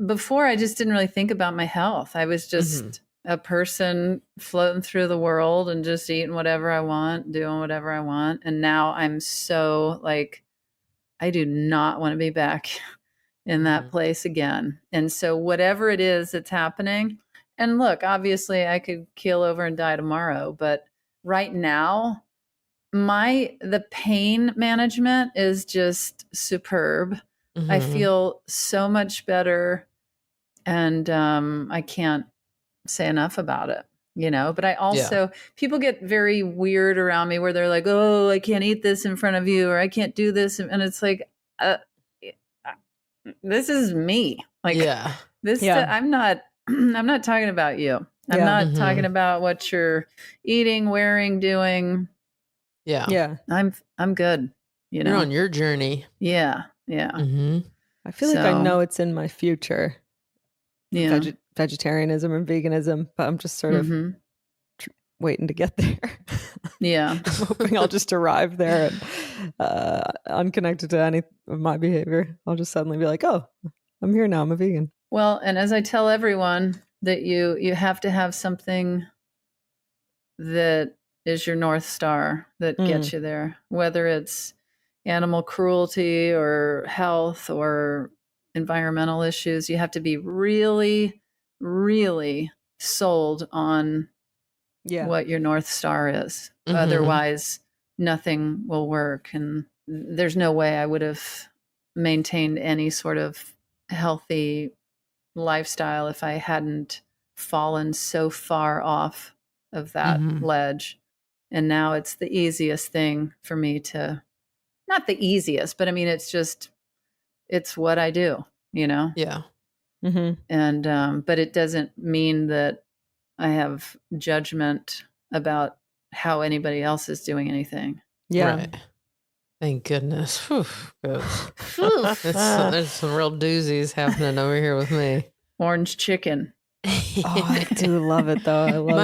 Before, I just didn't really think about my health. I was just a person floating through the world and just eating whatever I want, doing whatever I want. And now I'm so like, I do not want to be back in that place again. And so whatever it is that's happening, and look, obviously I could keel over and die tomorrow, but right now, the pain management is just superb. I feel so much better, and I can't say enough about it, but I also, people get very weird around me where they're like, oh, I can't eat this in front of you, or I can't do this. And it's like, this is me. Like, I'm not talking about you. I'm not talking about what you're eating, wearing, doing. Yeah. I'm good. You're on your journey. Yeah. I feel like I know it's in my future. Yeah. Vegetarianism and veganism, but I'm just sort of waiting to get there. Yeah. I'm hoping I'll just arrive there and unconnected to any of my behavior. I'll just suddenly be like, oh, I'm here now. I'm a vegan. Well, and as I tell everyone, that you have to have something that is your North Star that gets you there, whether it's animal cruelty or health or environmental issues. You have to be really, really sold on what your North Star is. Otherwise, nothing will work. And there's no way I would have maintained any sort of healthy lifestyle if I hadn't fallen so far off of that ledge. And now it's the easiest thing for me to, not the easiest, but I mean, it's what I do, Yeah. And, but it doesn't mean that I have judgment about how anybody else is doing anything. Yeah. Right. Thank goodness. Whew, there's some real doozies happening over here with me. Orange chicken. Oh, I do love it though. I love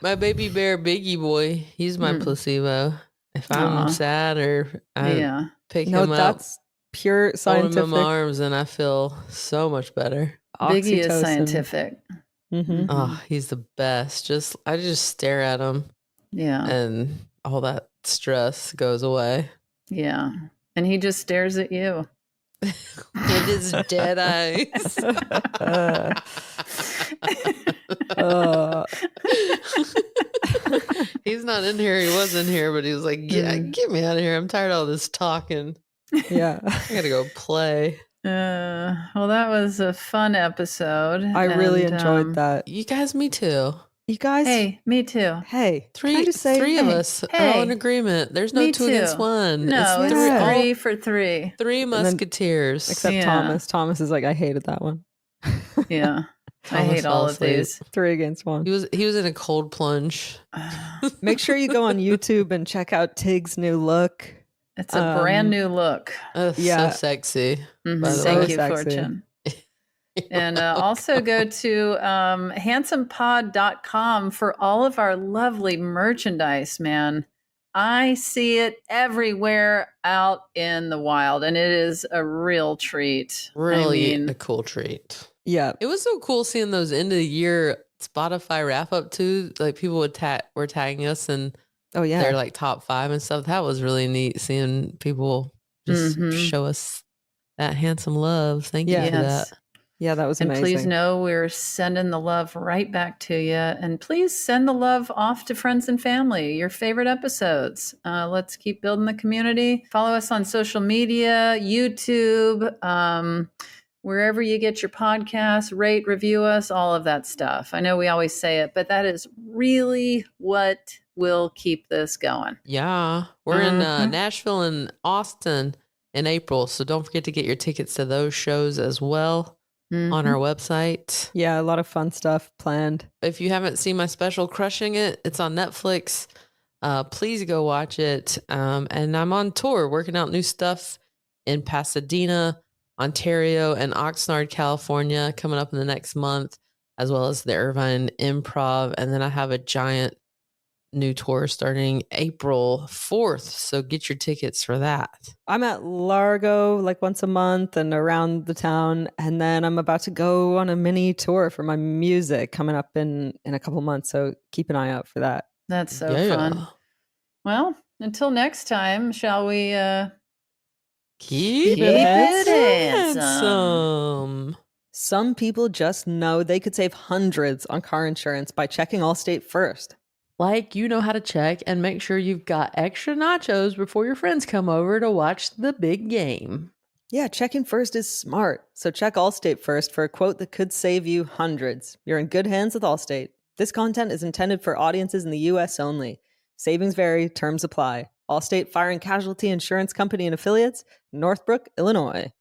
my baby bear Biggie boy. He's my placebo. If I'm sad or I pick him up. pure Hold him scientific. in my arms and I feel so much better. Biggie is Oxytocin. scientific. Mm-hmm. Oh, he's the best. I just stare at him Yeah. and all that stress goes away. Yeah. And he just stares at you. With his dead eyes. He's not in here. He was in here, but he was like, yeah, get me out of here. I'm tired of all this talking. Yeah. I gotta go play. Well, that was a fun episode. I really enjoyed that. You guys, me too. You guys? Hey, me too. Hey. Three, can I just say, three of hey, us hey, are all in agreement. There's no me two against too. one. No, it's Yeah. three for three. Three musketeers. Except Yeah. Thomas. Thomas is like, I hated that one. Yeah. I Thomas hate all fell of asleep. these. 3 against 1. He was in a cold plunge. Make sure you go on YouTube and check out Tig's new look. It's a brand new look. Yeah. So sexy. Mhm. By the Thank way. you, Sexy. Fortune. And also go to handsomepod.com for all of our lovely merchandise, man. I see it everywhere out in the wild, and it is a real treat. Really I mean, a cool treat. Yeah. It was so cool seeing those end of the year Spotify wrap up too. Like people were tagging us and Oh, yeah. they're like top 5 and stuff. That was really neat seeing people just show us that handsome love. Thank you for yes. that. Yeah, that was And amazing. please know we're sending the love right back to you. And please send the love off to friends and family, your favorite episodes. Let's keep building the community. Follow us on social media, YouTube, wherever you get your podcasts, rate, review us, all of that stuff. I know we always say it, but that is really what will keep this going. Yeah. We're in Nashville and Austin in April. So don't forget to get your tickets to those shows as well. On our website. Yeah, a lot of fun stuff planned. If you haven't seen my special Crushing It, it's on Netflix. Please go watch it. And I'm on tour working out new stuff in Pasadena, Ontario, and Oxnard, California coming up in the next month, as well as the Irvine Improv. And then I have a giant new tour starting April 4th. So get your tickets for that. I'm at Largo like once a month and around the town. And then I'm about to go on a mini tour for my music coming up in a couple months. So keep an eye out for that. That's so fun. Well, until next time, shall we keep it handsome. Some people just know they could save hundreds on car insurance by checking Allstate first. Like you know how to check and make sure you've got extra nachos before your friends come over to watch the big game. Yeah, checking first is smart. So check Allstate first for a quote that could save you hundreds. You're in good hands with Allstate. This content is intended for audiences in the U.S. only. Savings vary, terms apply. Allstate Fire and Casualty Insurance Company and Affiliates, Northbrook, Illinois.